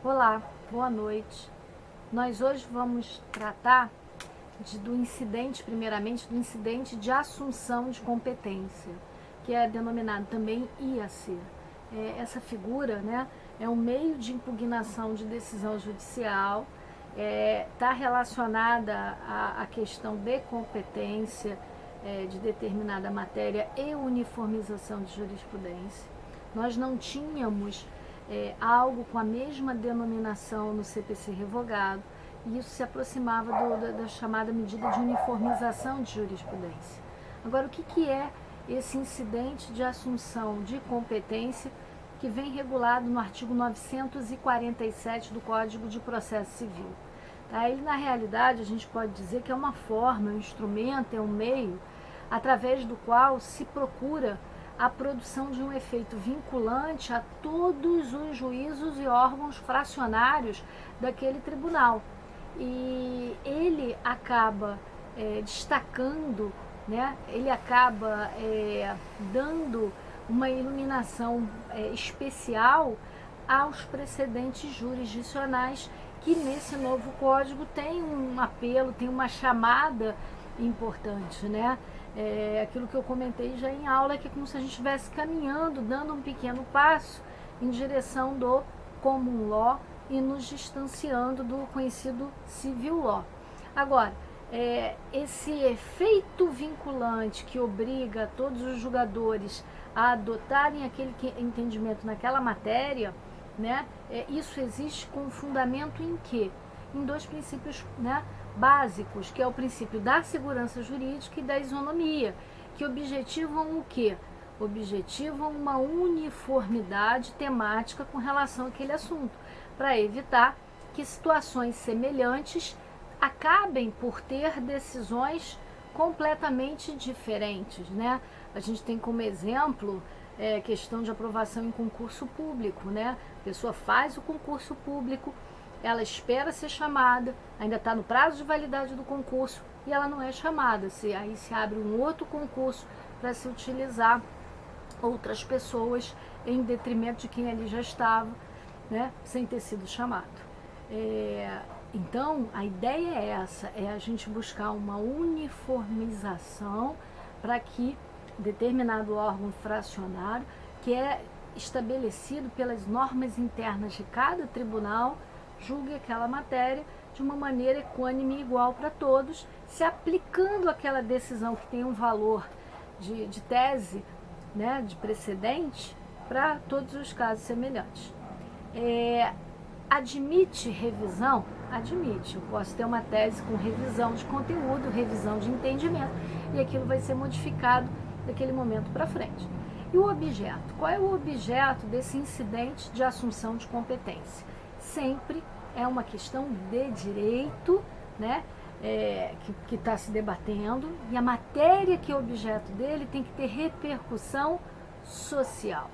Olá, boa noite. Nós hoje vamos tratar do incidente, primeiramente, do incidente de assunção de competência, que é denominado também IAC. Essa figura, né, é um meio de impugnação de decisão judicial, está relacionada à questão de competência de determinada matéria e uniformização de jurisprudência. Nós não tínhamos algo com a mesma denominação no CPC revogado, e isso se aproximava da chamada medida de uniformização de jurisprudência. Agora, o que é esse incidente de assunção de competência que vem regulado no artigo 947 do Código de Processo Civil? Ele, na realidade, a gente pode dizer que é uma forma, um instrumento, é um meio através do qual se procura a produção de um efeito vinculante a todos os juízos e órgãos fracionários daquele tribunal. E ele acaba destacando, né, ele acaba dando uma iluminação especial aos precedentes jurisdicionais que nesse novo código tem um apelo, tem uma chamada importante, né? Aquilo que eu comentei já em aula, que é como se a gente estivesse caminhando, dando um pequeno passo em direção do common law e nos distanciando do conhecido civil law. Agora, esse efeito vinculante que obriga todos os julgadores a adotarem aquele entendimento naquela matéria, né, isso existe com fundamento em quê? Em dois princípios, né, básicos, que é o princípio da segurança jurídica e da isonomia, que objetivam o quê? Objetivam uma uniformidade temática com relação àquele assunto, para evitar que situações semelhantes acabem por ter decisões completamente diferentes, né? A gente tem como exemplo questão de aprovação em concurso público, né? A pessoa faz o concurso público, ela espera ser chamada, ainda está no prazo de validade do concurso e ela não é chamada. Aí se abre um outro concurso para se utilizar outras pessoas em detrimento de quem ali já estava, né, sem ter sido chamado. Então, a ideia é essa, é a gente buscar uma uniformização para que determinado órgão fracionário, que é estabelecido pelas normas internas de cada tribunal, julgue aquela matéria de uma maneira equânime e igual para todos, se aplicando aquela decisão que tem um valor de tese, né, de precedente, para todos os casos semelhantes. Admite revisão? Admite. Eu posso ter uma tese com revisão de conteúdo, revisão de entendimento, e aquilo vai ser modificado daquele momento para frente. E o objeto? Qual é o objeto desse incidente de assunção de competência? Sempre é uma questão de direito, né, que está se debatendo, e a matéria que é objeto dele tem que ter repercussão social.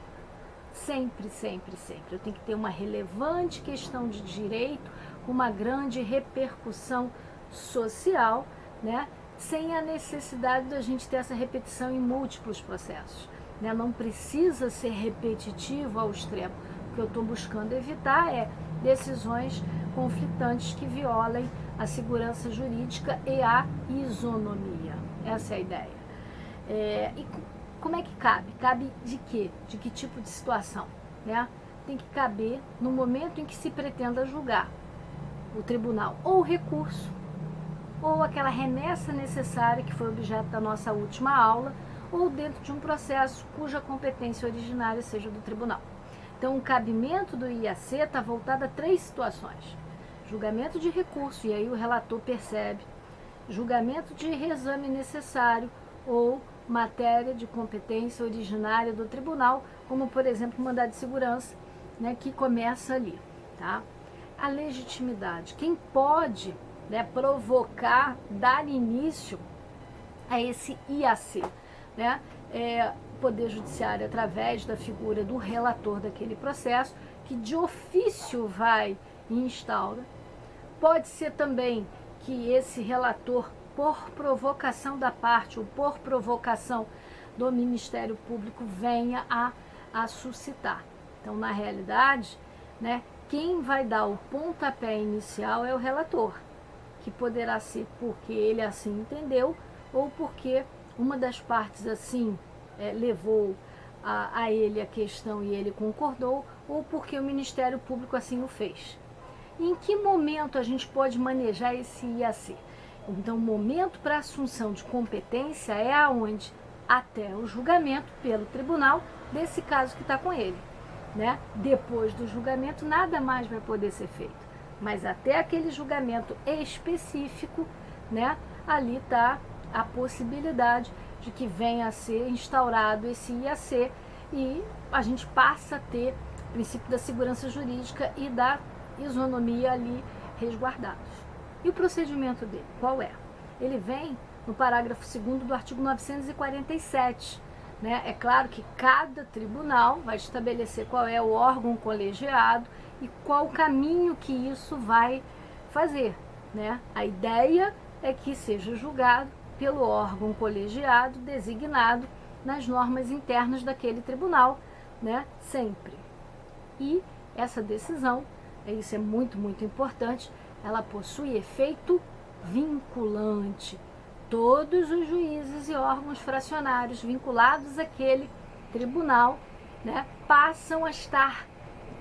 Sempre, sempre, sempre. Eu tenho que ter uma relevante questão de direito, uma grande repercussão social, né, sem a necessidade da gente ter essa repetição em múltiplos processos, né? Não precisa ser repetitivo ao extremo. O que eu estou buscando evitar é decisões conflitantes que violem a segurança jurídica e a isonomia. Essa é a ideia. E como é que cabe? Cabe de quê? De que tipo de situação? Né? Tem que caber no momento em que se pretenda julgar o tribunal ou recurso, ou aquela remessa necessária que foi objeto da nossa última aula, ou dentro de um processo cuja competência originária seja do tribunal. Então, o cabimento do IAC está voltado a três situações: julgamento de recurso, e aí o relator percebe, julgamento de reexame necessário ou matéria de competência originária do tribunal, como, por exemplo, mandado de segurança, né, que começa ali. Tá? A legitimidade. Quem pode, né, provocar, dar início a esse IAC, né? O Poder Judiciário, através da figura do relator daquele processo, que de ofício vai e instaura. Pode ser também que esse relator, por provocação da parte ou por provocação do Ministério Público, venha a suscitar. Então, na realidade, né, quem vai dar o pontapé inicial é o relator, que poderá ser porque ele assim entendeu ou porque uma das partes assim levou a ele a questão e ele concordou, ou porque o Ministério Público assim o fez. E em que momento a gente pode manejar esse IAC? Então, o momento para assunção de competência é aonde até o julgamento pelo tribunal desse caso que está com ele, né? Depois do julgamento, nada mais vai poder ser feito. Mas até aquele julgamento específico, né? Ali está a possibilidade de que venha a ser instaurado esse IAC e a gente passa a ter o princípio da segurança jurídica e da isonomia ali resguardados. E o procedimento dele, qual é? Ele vem no parágrafo 2º do artigo 947. Né? É claro que cada tribunal vai estabelecer qual é o órgão colegiado e qual o caminho que isso vai fazer. Né? A ideia é que seja julgado pelo órgão colegiado designado nas normas internas daquele tribunal, né? Sempre. E essa decisão, isso é muito, muito importante, ela possui efeito vinculante. Todos os juízes e órgãos fracionários vinculados àquele tribunal, né, passam a estar,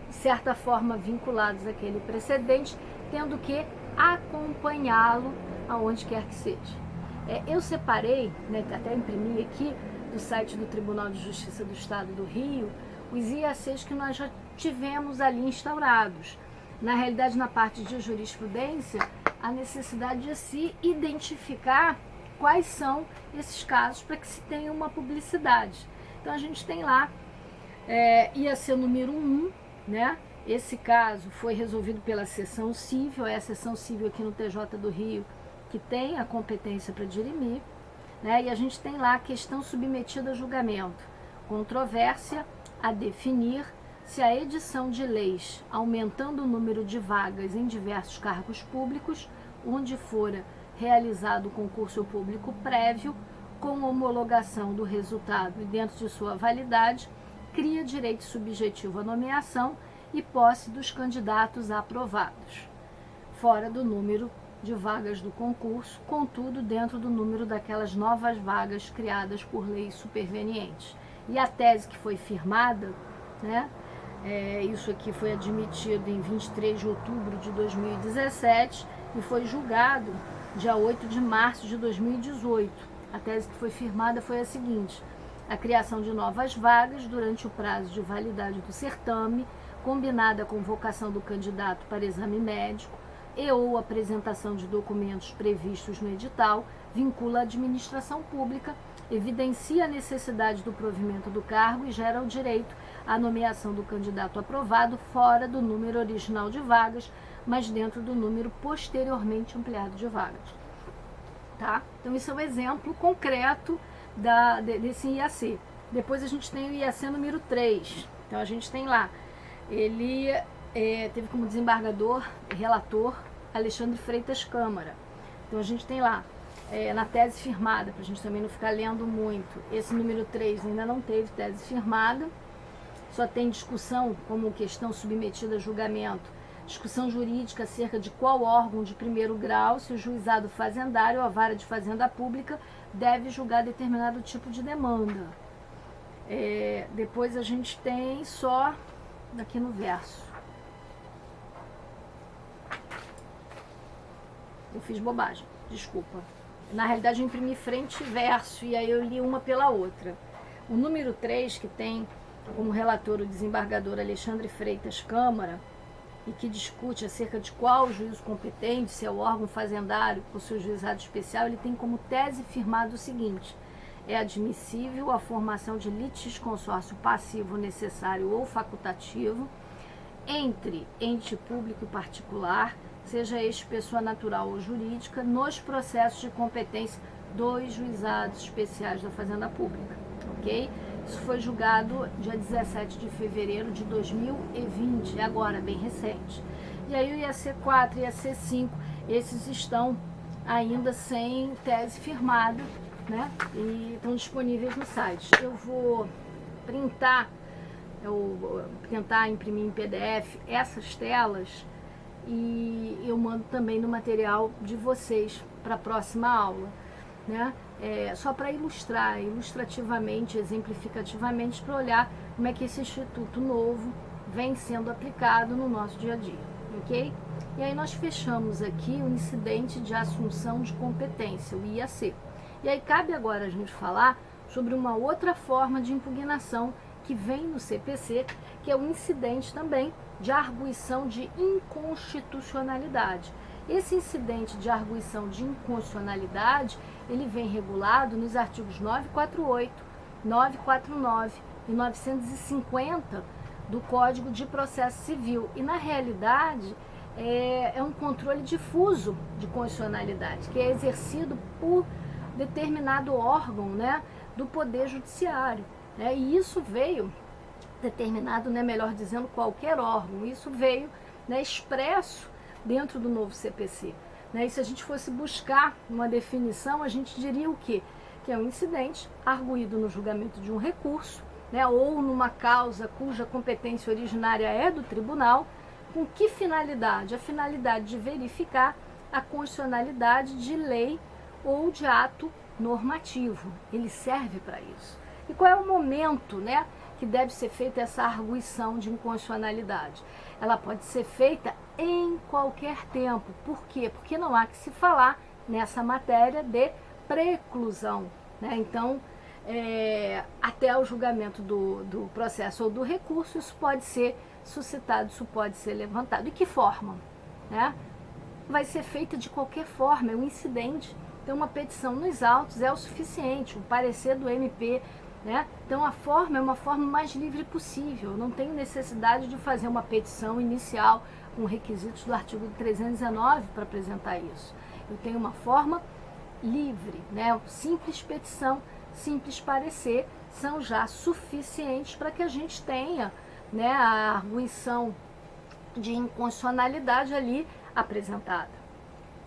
de certa forma, vinculados àquele precedente, tendo que acompanhá-lo aonde quer que seja. Eu separei, né, até imprimi aqui, do site do Tribunal de Justiça do Estado do Rio, os IACs que nós já tivemos ali instaurados. Na realidade, na parte de jurisprudência, a necessidade de se identificar quais são esses casos para que se tenha uma publicidade. Então, a gente tem lá, IAC número 1, né? Esse caso foi resolvido pela seção civil, é a seção civil aqui no TJ do Rio, que tem a competência para dirimir, né? E a gente tem lá a questão submetida a julgamento, controvérsia a definir se a edição de leis, aumentando o número de vagas em diversos cargos públicos, onde fora realizado o concurso público prévio, com homologação do resultado e dentro de sua validade, cria direito subjetivo à nomeação e posse dos candidatos aprovados, fora do número de vagas do concurso, contudo dentro do número daquelas novas vagas criadas por leis supervenientes. E a tese que foi firmada, né, isso aqui foi admitido em 23 de outubro de 2017 e foi julgado dia 8 de março de 2018. A tese que foi firmada foi a seguinte: a criação de novas vagas durante o prazo de validade do certame, combinada com convocação do candidato para exame médico, e ou apresentação de documentos previstos no edital, vincula a administração pública, evidencia a necessidade do provimento do cargo e gera o direito à nomeação do candidato aprovado fora do número original de vagas, mas dentro do número posteriormente ampliado de vagas. Tá? Então, isso é um exemplo concreto desse IAC. Depois a gente tem o IAC número 3. Então, a gente tem lá, ele teve como desembargador, relator, Alexandre Freitas Câmara. Então a gente tem lá, na tese firmada, para a gente também não ficar lendo muito, esse número 3 ainda não teve tese firmada, só tem discussão como questão submetida a julgamento, discussão jurídica acerca de qual órgão de primeiro grau, se o juizado fazendário ou a vara de fazenda pública deve julgar determinado tipo de demanda. Depois a gente tem só, aqui no verso, eu fiz bobagem, desculpa. Na realidade eu imprimi frente e verso e aí eu li uma pela outra. O número 3, que tem como relator o desembargador Alexandre Freitas Câmara, e que discute acerca de qual juízo competente, se é o órgão fazendário ou se é o juizado especial, ele tem como tese firmado o seguinte: é admissível a formação de litisconsórcio passivo necessário ou facultativo entre ente público e particular, seja este pessoa natural ou jurídica, nos processos de competência dos juizados especiais da Fazenda Pública, ok? Isso foi julgado dia 17 de fevereiro de 2020, agora, bem recente. E aí o IAC4 e IAC5, esses estão ainda sem tese firmada, né? E estão disponíveis no site. Eu vou printar eu tentar imprimir em PDF essas telas, e eu mando também no material de vocês para a próxima aula, né? Só para ilustrar, ilustrativamente, exemplificativamente, para olhar como é que esse instituto novo vem sendo aplicado no nosso dia a dia, ok? E aí nós fechamos aqui o incidente de assunção de competência, o IAC. E aí cabe agora a gente falar sobre uma outra forma de impugnação que vem no CPC, que é o incidente também de arguição de inconstitucionalidade. Esse incidente de arguição de inconstitucionalidade, ele vem regulado nos artigos 948, 949 e 950 do Código de Processo Civil. E, na realidade, é um controle difuso de constitucionalidade, que é exercido por determinado órgão, né, do Poder Judiciário. E isso veio determinado, né, melhor dizendo, qualquer órgão, isso veio, né, expresso dentro do novo CPC. E se a gente fosse buscar uma definição, a gente diria o quê? Que é um incidente arguído no julgamento de um recurso, né, ou numa causa cuja competência originária é do tribunal, com que finalidade? A finalidade de verificar a constitucionalidade de lei ou de ato normativo. Ele serve para isso. E qual é o momento, né, que deve ser feita essa arguição de inconstitucionalidade? Ela pode ser feita em qualquer tempo. Por quê? Porque não há que se falar nessa matéria de preclusão, né? Então, até o julgamento do processo ou do recurso, isso pode ser suscitado, isso pode ser levantado. E que forma? Né? Vai ser feita de qualquer forma, é um incidente. Então, uma petição nos autos é o suficiente, um parecer do MP, né? Então, a forma é uma forma mais livre possível. Não tenho necessidade de fazer uma petição inicial com requisitos do artigo 319 para apresentar isso. Eu tenho uma forma livre, né? Simples petição, simples parecer são já suficientes para que a gente tenha, né, a arguição de inconstitucionalidade ali apresentada.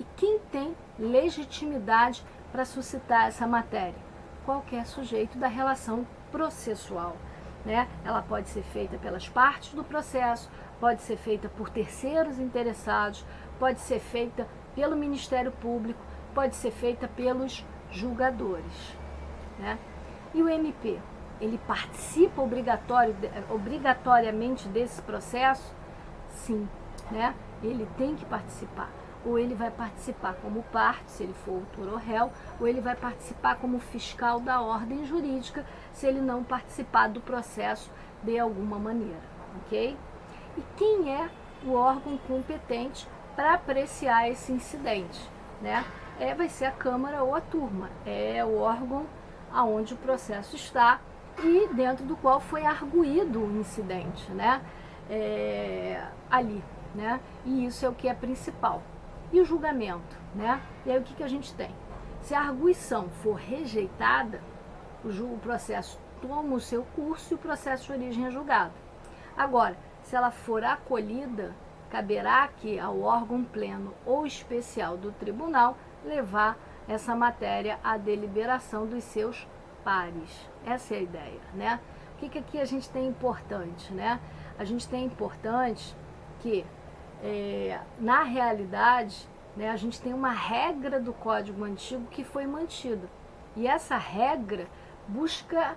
E quem tem legitimidade para suscitar essa matéria? Qualquer sujeito da relação processual, né? Ela pode ser feita pelas partes do processo, pode ser feita por terceiros interessados, pode ser feita pelo Ministério Público, pode ser feita pelos julgadores, né? E o MP, ele participa obrigatoriamente desse processo? Sim, né? Ele tem que participar. Ou ele vai participar como parte, se ele for autor ou réu, ou ele vai participar como fiscal da ordem jurídica, se ele não participar do processo de alguma maneira, ok? E quem é o órgão competente para apreciar esse incidente, né? Vai ser a Câmara ou a turma, é o órgão aonde o processo está e dentro do qual foi arguído o incidente, né? Ali, né? E isso é o que é principal. E o julgamento, né? E aí o que a gente tem? Se a arguição for rejeitada, o processo toma o seu curso e o processo de origem é julgado. Agora, se ela for acolhida, caberá aqui ao órgão pleno ou especial do tribunal levar essa matéria à deliberação dos seus pares. Essa é a ideia, né? O que aqui a gente tem importante, né? A gente tem importante que, na realidade, né, a gente tem uma regra do Código Antigo que foi mantida. E essa regra busca,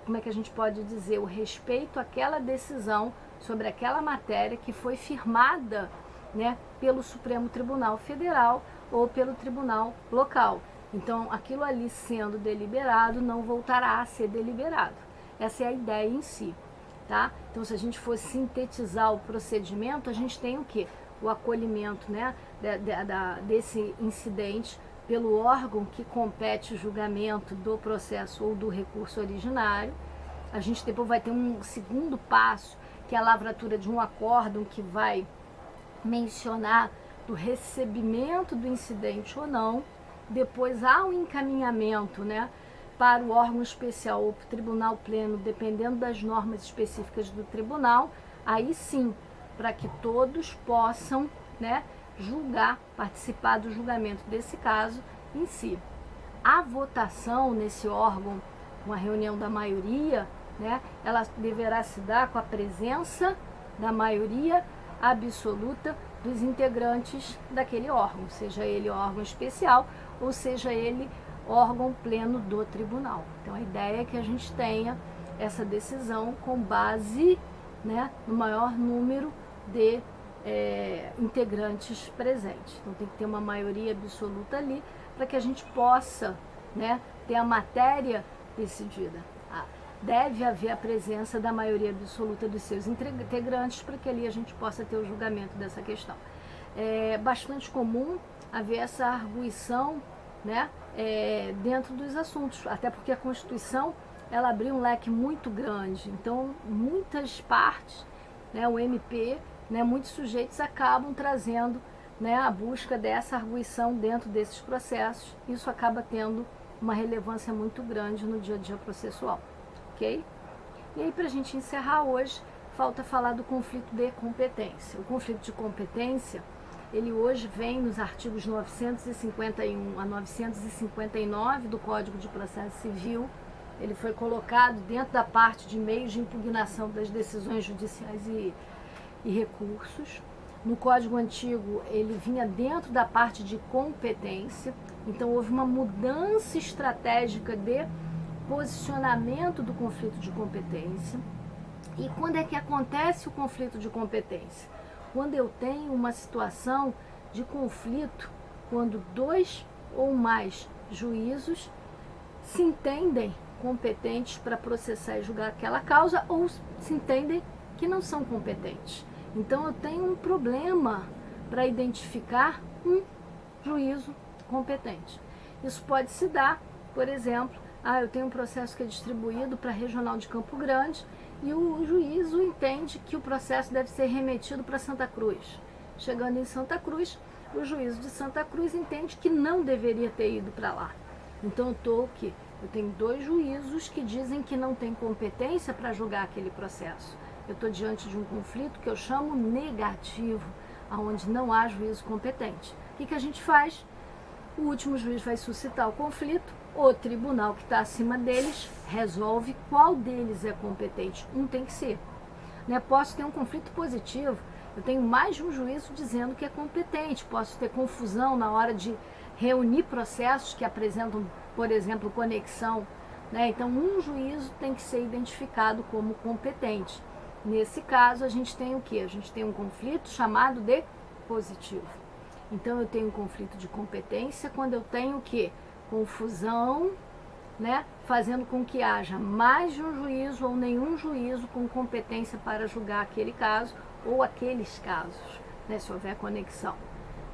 como é que a gente pode dizer, o respeito àquela decisão sobre aquela matéria que foi firmada, né, pelo Supremo Tribunal Federal ou pelo Tribunal Local. Então, aquilo ali sendo deliberado não voltará a ser deliberado. Essa é a ideia em si. Tá? Então, se a gente for sintetizar o procedimento, a gente tem o quê? O acolhimento, né, desse incidente pelo órgão que compete o julgamento do processo ou do recurso originário. A gente depois vai ter um segundo passo, que é a lavratura de um acórdão que vai mencionar do recebimento do incidente ou não. Depois há um encaminhamento, né, para o órgão especial ou para o tribunal pleno, dependendo das normas específicas do tribunal, aí sim, para que todos possam, né, julgar, participar do julgamento desse caso em si. A votação nesse órgão, uma reunião da maioria, né, ela deverá se dar com a presença da maioria absoluta dos integrantes daquele órgão, seja ele órgão especial ou seja ele órgão pleno do tribunal. Então a ideia é que a gente tenha essa decisão com base, né, no maior número de integrantes presentes. Então tem que ter uma maioria absoluta ali para que a gente possa, né, ter a matéria decidida. Deve haver a presença da maioria absoluta dos seus integrantes para que ali a gente possa ter o julgamento dessa questão. É bastante comum haver essa arguição, né, dentro dos assuntos, até porque a Constituição ela abriu um leque muito grande, então muitas partes, né, o MP, né, muitos sujeitos acabam trazendo, né, a busca dessa arguição dentro desses processos. Isso acaba tendo uma relevância muito grande no dia a dia processual. Ok? E aí, para a gente encerrar hoje, falta falar do conflito de competência. O conflito de competência, ele hoje vem nos artigos 951 a 959 do Código de Processo Civil. Ele foi colocado dentro da parte de meios de impugnação das decisões judiciais e recursos. No Código Antigo, ele vinha dentro da parte de competência. Então, houve uma mudança estratégica de posicionamento do conflito de competência. E quando é que acontece o conflito de competência? Quando eu tenho uma situação de conflito, quando dois ou mais juízos se entendem competentes para processar e julgar aquela causa ou se entendem que não são competentes. Então eu tenho um problema para identificar um juízo competente. Isso pode se dar, por exemplo, eu tenho um processo que é distribuído para a Regional de Campo Grande e o juízo entende que o processo deve ser remetido para Santa Cruz. Chegando em Santa Cruz, o juízo de Santa Cruz entende que não deveria ter ido para lá. Então eu tenho dois juízos que dizem que não tem competência para julgar aquele processo. Eu estou diante de um conflito que eu chamo negativo, onde não há juízo competente. O que a gente faz? O último juiz vai suscitar o conflito, o tribunal que está acima deles resolve qual deles é competente. Um tem que ser. Né? Posso ter um conflito positivo, eu tenho mais de um juízo dizendo que é competente, posso ter confusão na hora de reunir processos que apresentam, por exemplo, conexão. Né? Então, um juízo tem que ser identificado como competente. Nesse caso, a gente tem o quê? A gente tem um conflito chamado de positivo. Então, eu tenho um conflito de competência quando eu tenho o quê? Confusão, né? Fazendo com que haja mais de um juízo ou nenhum juízo com competência para julgar aquele caso ou aqueles casos, né? Se houver conexão.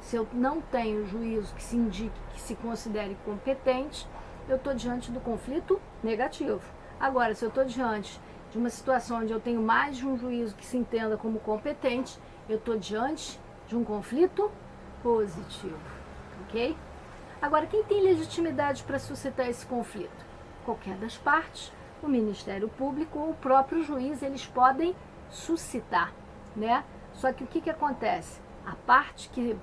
Se eu não tenho juízo que se indique, que se considere competente, eu estou diante do conflito negativo. Agora, se eu estou diante de uma situação onde eu tenho mais de um juízo que se entenda como competente, eu estou diante de um conflito positivo, ok? Agora, quem tem legitimidade para suscitar esse conflito? Qualquer das partes, o Ministério Público ou o próprio juiz, eles podem suscitar, né? Só que o que acontece? A parte que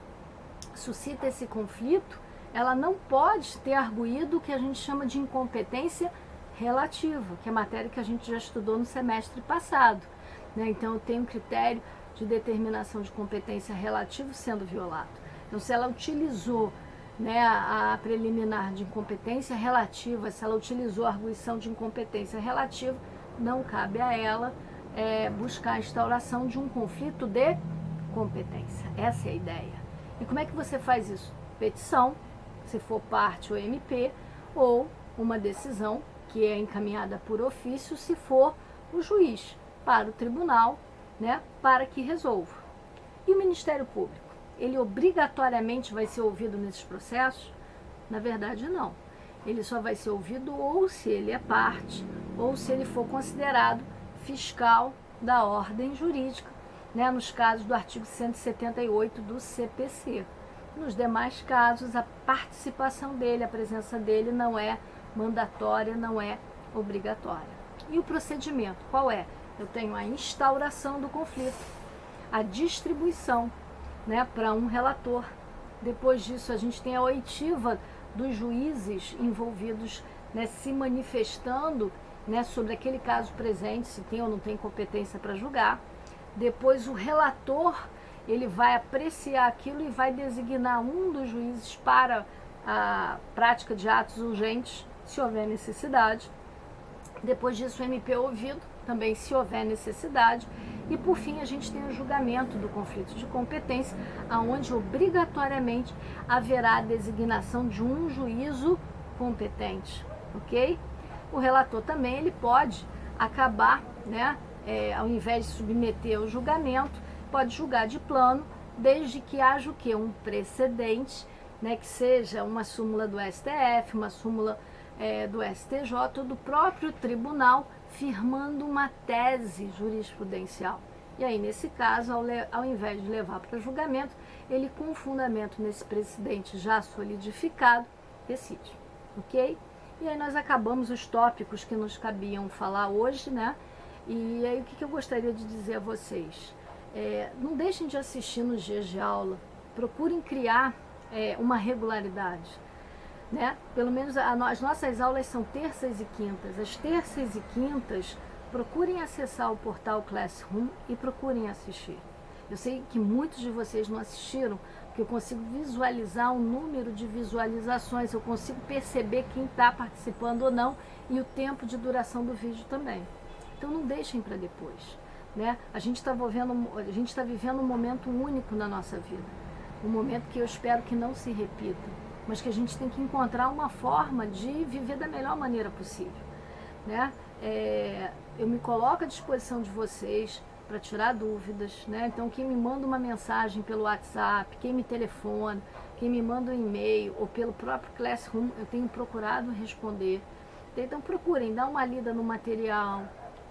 suscita esse conflito, ela não pode ter arguído o que a gente chama de incompetência relativa, que é a matéria que a gente já estudou no semestre passado, né? Então, eu tenho um critério de determinação de competência relativa sendo violado. Então, se ela utilizou, né, a preliminar de incompetência relativa, se ela utilizou a arguição de incompetência relativa, não cabe a ela buscar a instauração de um conflito de competência. Essa é a ideia. E como é que você faz isso? Petição, se for parte ou MP, ou uma decisão que é encaminhada por ofício, se for o juiz, para o tribunal, né, para que resolva. E o Ministério Público? Ele obrigatoriamente vai ser ouvido nesses processos? Na verdade, não. Ele só vai ser ouvido ou se ele é parte, ou se ele for considerado fiscal da ordem jurídica, né, nos casos do artigo 178 do CPC. Nos demais casos, a participação dele, a presença dele não é mandatória, não é obrigatória. E o procedimento, qual é? Eu tenho a instauração do conflito, a distribuição, né, para um relator. Depois disso, a gente tem a oitiva dos juízes envolvidos, né, se manifestando né, sobre aquele caso presente, se tem ou não tem competência para julgar. Depois o relator, ele vai apreciar aquilo e vai designar um dos juízes para a prática de atos urgentes, se houver necessidade. Depois disso o MP é ouvido, também se houver necessidade. E por fim a gente tem o julgamento do conflito de competência, aonde obrigatoriamente haverá a designação de um juízo competente, ok? O relator também ele pode acabar, né, ao invés de submeter ao julgamento, pode julgar de plano, desde que haja o quê? Um precedente, né, que seja uma súmula do STF, uma súmula do STJ ou do próprio tribunal, firmando uma tese jurisprudencial. E aí, nesse caso, ao invés de levar para julgamento, ele, com fundamento nesse precedente já solidificado, decide, ok? E aí nós acabamos os tópicos que nos cabiam falar hoje, né? E aí o que eu gostaria de dizer a vocês? Não deixem de assistir nos dias de aula, procurem criar uma regularidade, né? Pelo menos as nossas aulas são terças e quintas. As terças e quintas, procurem acessar o portal Classroom e procurem assistir. Eu sei que muitos de vocês não assistiram, porque eu consigo visualizar o número de visualizações, eu consigo perceber quem está participando ou não e o tempo de duração do vídeo também. Então não deixem para depois, né? A gente está vivendo um momento único na nossa vida, um momento que eu espero que não se repita, mas que a gente tem que encontrar uma forma de viver da melhor maneira possível, né? Eu me coloco à disposição de vocês para tirar dúvidas, né? Então quem me manda uma mensagem pelo WhatsApp, quem me telefona, quem me manda um e-mail ou pelo próprio Classroom, eu tenho procurado responder. Então procurem dar uma lida no material,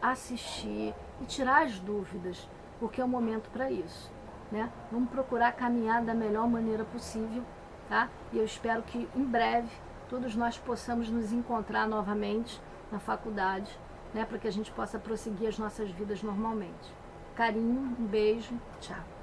assistir e tirar as dúvidas, porque é o momento para isso, né? Vamos procurar caminhar da melhor maneira possível, tá? E eu espero que em breve todos nós possamos nos encontrar novamente na faculdade, né? Para que a gente possa prosseguir as nossas vidas normalmente. Carinho, um beijo, tchau.